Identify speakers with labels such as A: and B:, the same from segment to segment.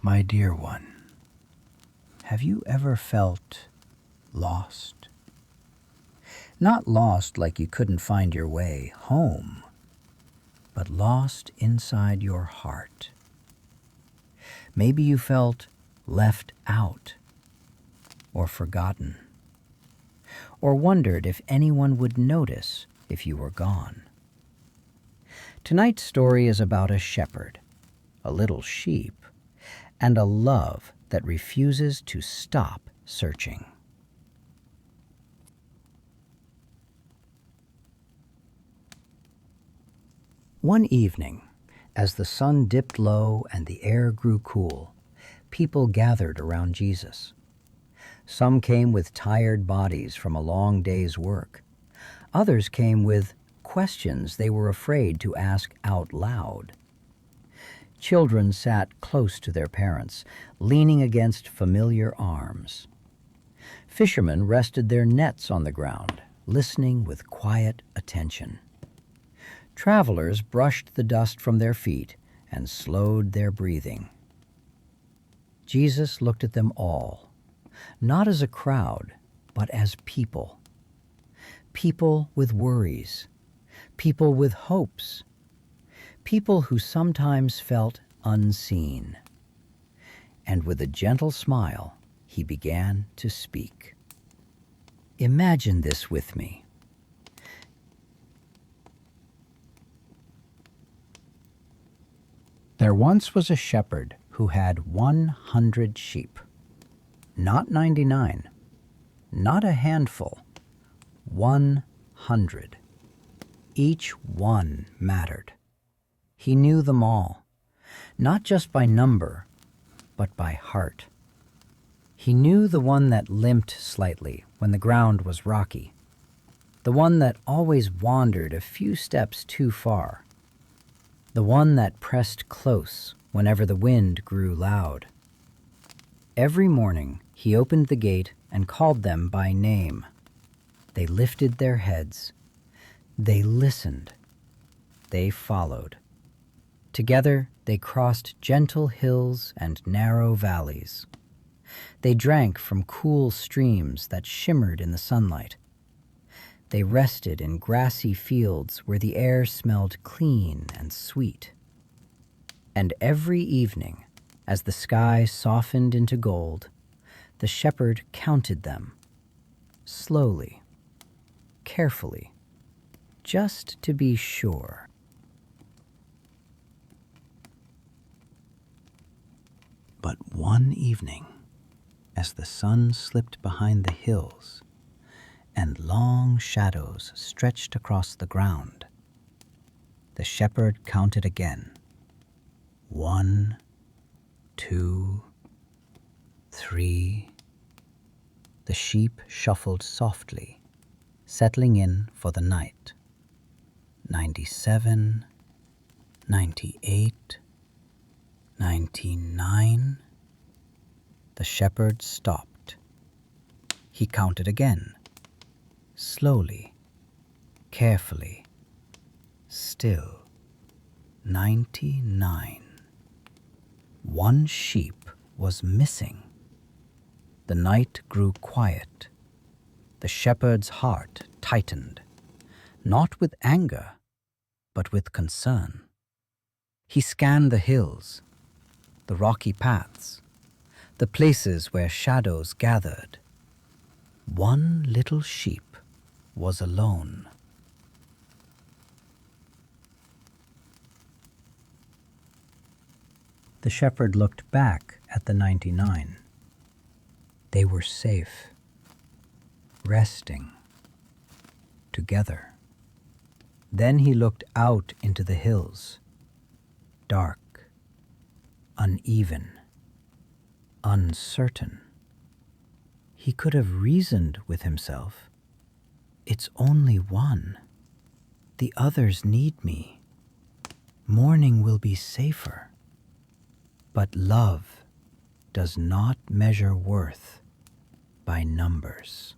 A: My dear one, have you ever felt lost? Not lost like you couldn't find your way home, but lost inside your heart. Maybe you felt left out or forgotten, or wondered if anyone would notice if you were gone. Tonight's story is about a shepherd, a little sheep, and a love that refuses to stop searching. One evening, as the sun dipped low and the air grew cool, people gathered around Jesus. Some came with tired bodies from a long day's work. Others came with questions they were afraid to ask out loud. Children sat close to their parents, leaning against familiar arms. Fishermen rested their nets on the ground, listening with quiet attention. Travelers brushed the dust from their feet and slowed their breathing. Jesus looked at them all, not as a crowd, but as people. People with worries, people with hopes, people who sometimes felt unseen. And with a gentle smile, he began to speak. Imagine this with me. There once was a shepherd who had 100 sheep. Not 99, not a handful, 100. Each one mattered. He knew them all, not just by number, but by heart. He knew the one that limped slightly when the ground was rocky, the one that always wandered a few steps too far, the one that pressed close whenever the wind grew loud. Every morning he opened the gate and called them by name. They lifted their heads. They listened. They followed. Together they crossed gentle hills and narrow valleys. They drank from cool streams that shimmered in the sunlight. They rested in grassy fields where the air smelled clean and sweet. And every evening, as the sky softened into gold, the shepherd counted them, slowly, carefully, just to be sure. But one evening, as the sun slipped behind the hills and long shadows stretched across the ground, the shepherd counted again. 1, 2, 3. The sheep shuffled softly, settling in for the night. 97, 98, 99. The shepherd stopped. He counted again, slowly, carefully, still. 99. One sheep was missing. The night grew quiet. The shepherd's heart tightened, not with anger, but with concern. He scanned the hills, the rocky paths, the places where shadows gathered. One little sheep was alone. The shepherd looked back at the 99. They were safe, resting, together. Then he looked out into the hills, dark, uneven, uncertain. He could have reasoned with himself. It's only one. The others need me. Morning will be safer. But love does not measure worth by numbers.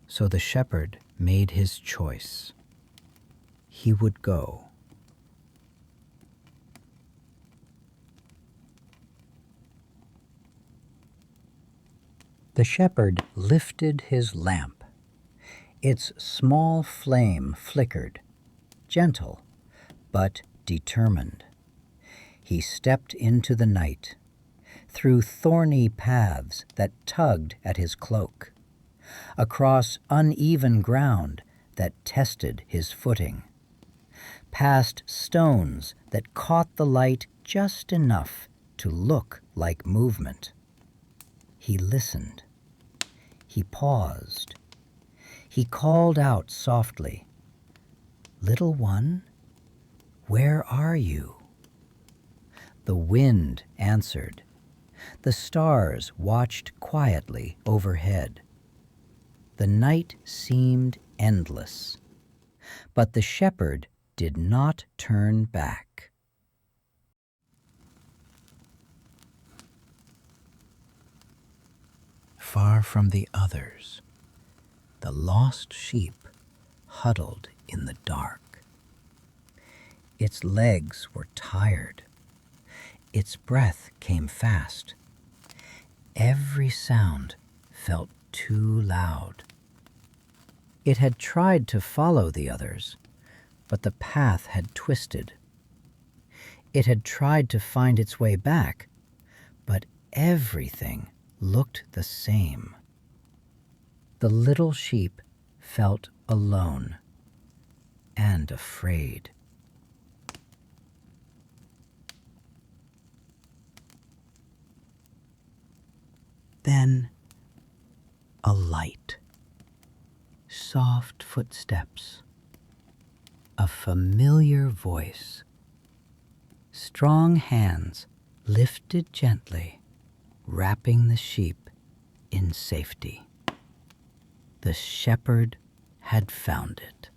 A: So the shepherd made his choice. He would go. The shepherd lifted his lamp. Its small flame flickered, gentle but determined. He stepped into the night, through thorny paths that tugged at his cloak, across uneven ground that tested his footing, past stones that caught the light just enough to look like movement. He listened. He paused. He called out softly, "Little one, where are you?" The wind answered. The stars watched quietly overhead. The night seemed endless, but the shepherd did not turn back. Far from the others, the lost sheep huddled in the dark. Its legs were tired. Its breath came fast. Every sound felt too loud. It had tried to follow the others, but the path had twisted. It had tried to find its way back, but everything looked the same. The little sheep felt alone and afraid. Then a light, soft footsteps, a familiar voice, strong hands lifted gently, wrapping the sheep in safety. The shepherd had found it.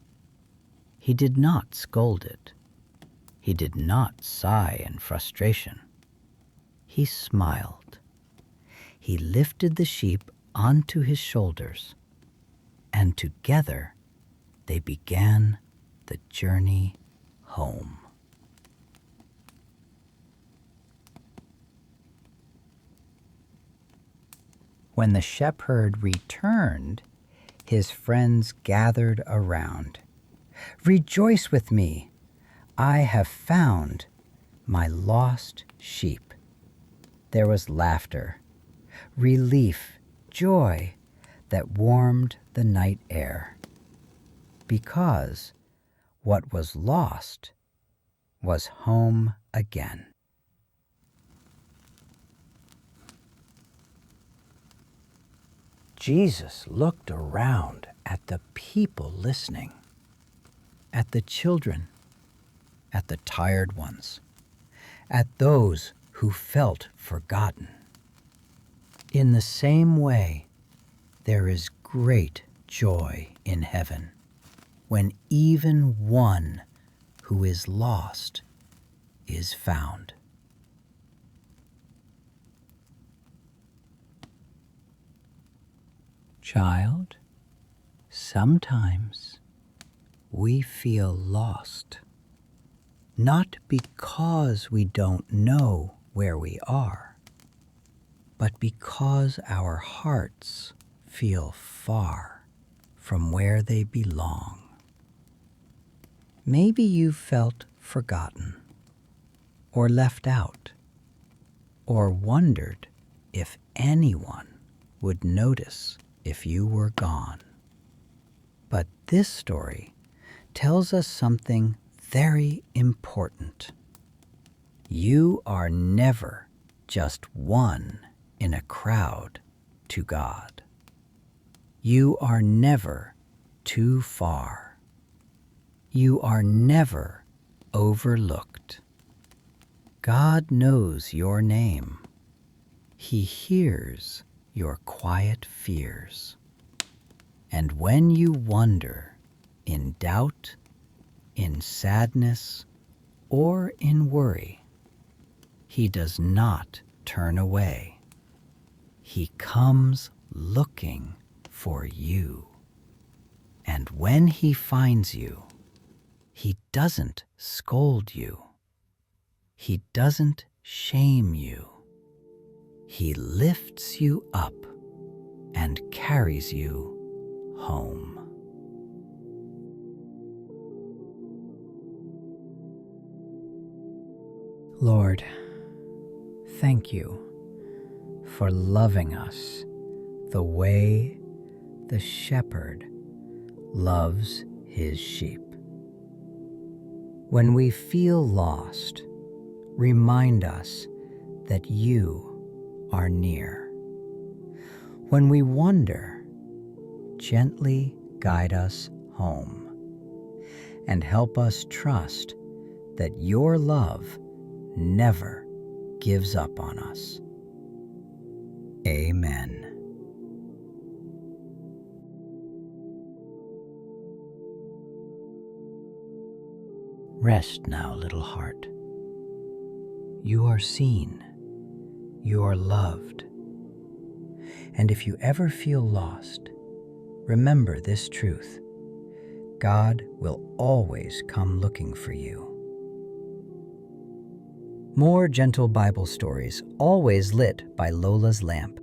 A: He did not scold it. He did not sigh in frustration. He smiled. He lifted the sheep onto his shoulders, and together they began the journey home. When the shepherd returned, his friends gathered around. "Rejoice with me! I have found my lost sheep." There was laughter, relief, joy that warmed the night air, because what was lost was home again. Jesus looked around at the people listening, at the children, at the tired ones, at those who felt forgotten. In the same way, there is great joy in heaven when even one who is lost is found. Child, sometimes we feel lost, not because we don't know where we are, but because our hearts feel far from where they belong. Maybe you felt forgotten, or left out, or wondered if anyone would notice if you were gone. But this story tells us something very important. You are never just one in a crowd to God. You are never too far. You are never overlooked. God knows your name. He hears your quiet fears. And when you wonder, in doubt, in sadness, or in worry, He does not turn away. He comes looking for you. And when He finds you, He doesn't scold you. He doesn't shame you. He lifts you up and carries you home. Lord, thank you for loving us the way the shepherd loves his sheep. When we feel lost, remind us that you are near. When we wander, gently guide us home and help us trust that your love never gives up on us. Amen. Rest now, little heart. You are seen. You are loved. And if you ever feel lost, remember this truth: God will always come looking for you. More gentle Bible stories, always lit by Lola's lamp.